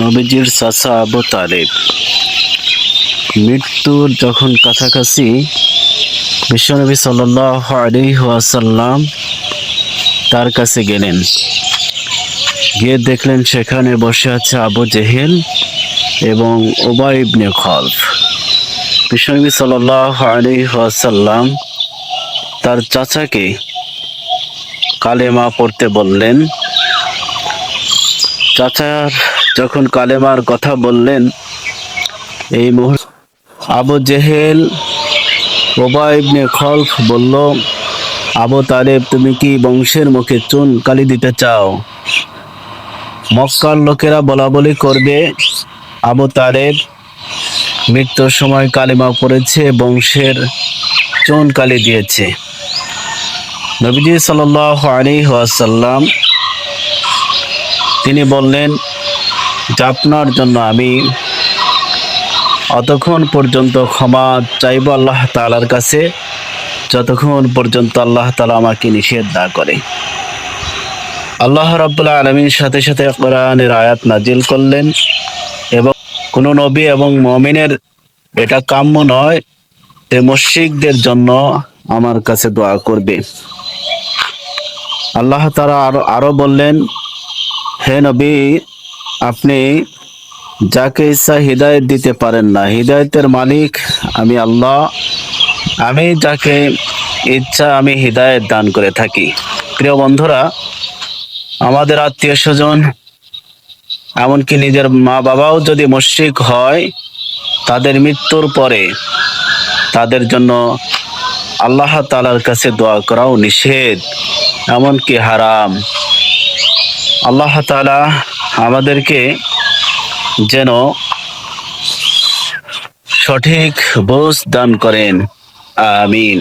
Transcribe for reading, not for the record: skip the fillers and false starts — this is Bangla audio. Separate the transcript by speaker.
Speaker 1: নবীজির চাচা আবু তালেব মৃত্যুর যখন কাছাকাছি বিশ্বনবী সাল্লাল্লাহু আলাইহি ওয়াসাল্লাম তার কাছে গেলেন। গিয়ে দেখলেন সেখানে বসে আছে আবু জেহেল এবং উবাই ইবনে খালফ। বিশ্বনবী সাল্লাল্লাহু আলাইহি ওয়াসাল্লাম তার চাচাকে কালেমা পড়তে বললেন। চাচার যখন কালেমার কথা বললেন, এই মুহূর্তে আবু জেহেল উবাই ইবনে খালফ বলল, আবু তালেব, তুমি কি বংশের মুখে চুন কালি দিতে চাও? মক্কার লোকেরা বলা বলি করবে আবু তালেব মৃত্যুর সময় কালিমা পড়েছে, বংশের চুন কালি দিয়েছে। নবীজি সাল্লাল্লাহু আলাইহি ওয়াসাল্লাম তিনি বললেন যে আপনার জন্য আমি অতক্ষণ পর্যন্ত ক্ষমা চাইব আল্লাহ তাআলার কাছে যতক্ষণ পর্যন্ত আল্লাহ তাআলা আমাকে নিষেধ না করে। আল্লাহ রাব্বুল আলামিন সাথে সাথে কোরআনের আয়াত নাজিল করলেন এবং কোন নবী এবং মুমিনের এটা কাম্য নয় যে মুশরিকদের জন্য আমার কাছে দোয়া করবে। আল্লাহ তাআলা আরো বললেন, হে নবী, আপনি যাকে ইচ্ছা হিদায়াত দিতে পারেন না, হিদায়াতের মালিক আমি আল্লাহ, আমি যাকে ইচ্ছা আমি হিদায়াত দান করে থাকি। প্রিয় বন্ধুরা, আমাদের আত্মীয় স্বজন এমনকি নিজের মা বাবাও যদি মুশরিক হয়, তাদের মৃত্যুর পরে তাদের জন্য আল্লাহ তাআলার কাছে দোয়া করাও নিষেধ, এমনকি হারাম। আল্লাহ তাআলা আমাদেরকে যেন সঠিক বুঝ দান করেন। আমিন।